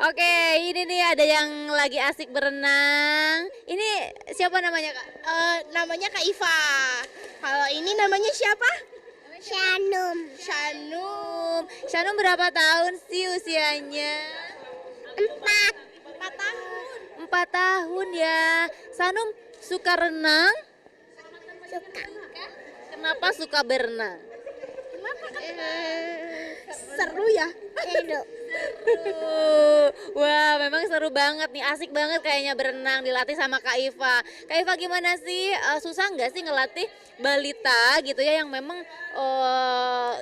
Oke, ini nih ada yang lagi asik berenang. Ini siapa namanya, Kak? Namanya Kak Iva. Kalau ini namanya siapa? Shanum Shanum. Shanum berapa tahun sih usianya? 4 4 tahun. 4 tahun ya. Sanum suka renang? suka. Kenapa suka berenang? Seru ya? Seru. Wah, memang seru banget nih, asik banget kayaknya berenang dilatih sama Kak Iva. Kak Iva gimana sih? Susah nggak sih ngelatih balita gitu ya yang memang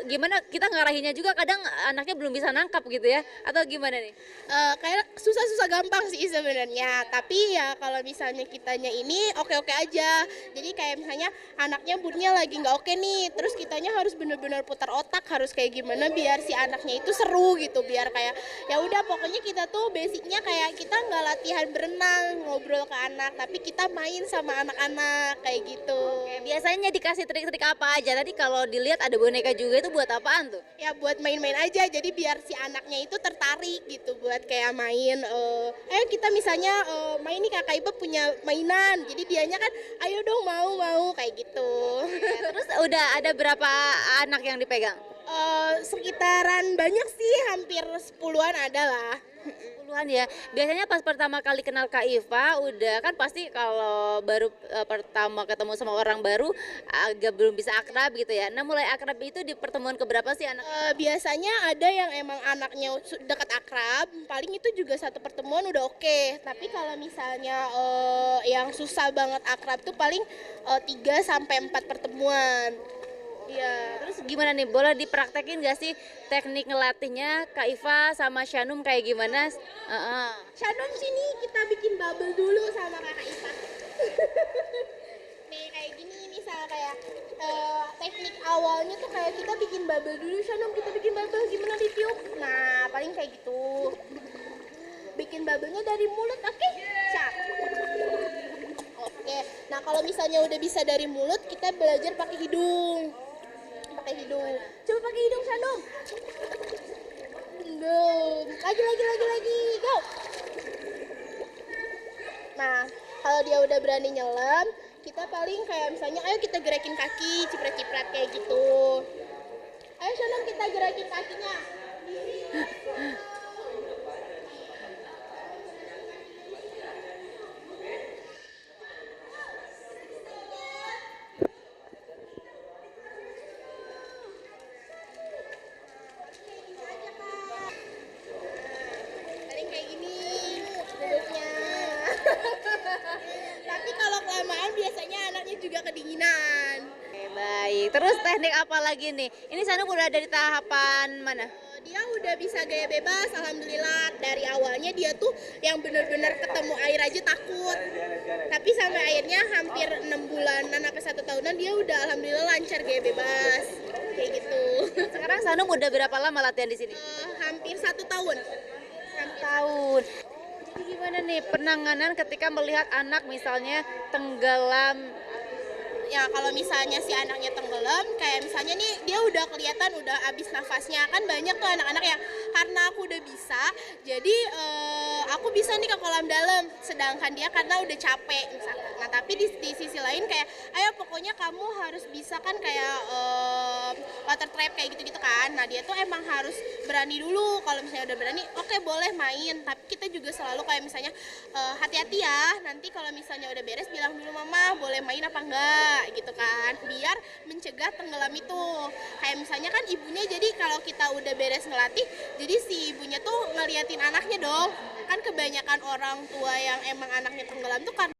gimana kita ngarahinnya juga kadang anaknya belum bisa nangkap gitu ya? Atau gimana nih? Kayak susah-susah gampang sih sebenarnya. Tapi ya kalau misalnya kitanya ini oke-oke aja. Jadi kayak misalnya anaknya moodnya lagi nggak oke nih, terus kitanya harus bener-bener putar otak harus kayak gimana biar si anaknya itu seru gitu, biar kayak ya udah pokoknya kita tuh basicnya kayak kita nggak latihan berenang ngobrol ke anak, tapi kita main sama anak-anak kayak gitu. Biasanya dikasih trik-trik apa aja? Tadi kalau dilihat ada boneka juga itu buat apaan tuh? Ya buat main-main aja, jadi biar si anaknya itu tertarik gitu buat kayak main. Ayo kita misalnya main nih, Kakak Iba punya mainan, jadi dianya kan ayo dong mau kayak gitu. Terus udah ada berapa anak yang dipegang? Sekitaran banyak sih, hampir 10-an ada lah. Puluhan ya. Biasanya pas pertama kali kenal Kak Iva, udah kan pasti kalau baru pertama ketemu sama orang baru agak belum bisa akrab gitu ya. Nah, mulai akrab itu di pertemuan keberapa sih anak? Biasanya ada yang emang anaknya dekat akrab, paling itu juga satu pertemuan udah oke. Tapi kalau misalnya yang susah banget akrab tuh paling 3 sampai 4 pertemuan. Iya. Terus gimana nih? Boleh dipraktekin gak sih teknik ngelatihnya Kak Iva sama Shanum kayak gimana? Shanum, sini kita bikin bubble dulu sama Kakak Ipa. Nih kayak gini, misal kayak teknik awalnya tuh kayak kita bikin bubble dulu. Shanum, kita bikin bubble gimana ditiup? Nah paling kayak gitu. Bikin bubble-nya dari mulut, oke? Siap. Oke, nah kalau misalnya udah bisa dari mulut, kita belajar pakai hidung. Pakai hidung. Coba pakai hidung, Shanum. Lagi, go. Nah, kalau dia udah berani nyelam, kita paling kayak misalnya, ayo kita gerakin kaki, ciprat-ciprat kayak gitu. Ayo Shanum, kita gerakin kakinya. Paling kayak gini duduknya. Tapi kalau kelamaan biasanya anaknya juga kedinginan. Oke, baik. Terus teknik apa lagi nih? Ini Shanum udah ada di tahapan mana? Dia udah bisa gaya bebas, alhamdulillah. Dari awalnya dia tuh yang bener-bener ketemu air aja takut. Tapi sampai akhirnya hampir 6 bulanan sampai 1 tahunan dia udah alhamdulillah lancar gaya bebas. Kayak gitu. Sekarang Shanum udah berapa lama latihan di sini? Hampir 1 tahun. Tahun. Jadi gimana nih penanganan ketika melihat anak misalnya tenggelam? Ya kalau misalnya si anaknya tenggelam, kayak misalnya nih dia udah kelihatan udah habis nafasnya, kan banyak tuh anak-anak yang karena aku udah bisa, jadi aku bisa nih ke kolam dalam, sedangkan dia karena udah capek misalkan. Nah tapi di sisi lain kayak, ayo pokoknya kamu harus bisa kan kayak water trap kayak gitu-gitu kan. Nah dia tuh emang harus berani dulu, kalau misalnya udah berani, oke boleh main, tapi kita juga selalu kayak misalnya hati-hati ya, nanti kalau misalnya udah beres bilang dulu mama boleh main apa enggak gitu kan, biar mencegah tenggelam itu. Kayak misalnya kan ibunya, jadi kalau kita udah beres ngelatih, jadi si ibunya tuh ngeliatin anaknya dong. Kan kebanyakan orang tua yang emang anaknya tenggelam tuh kan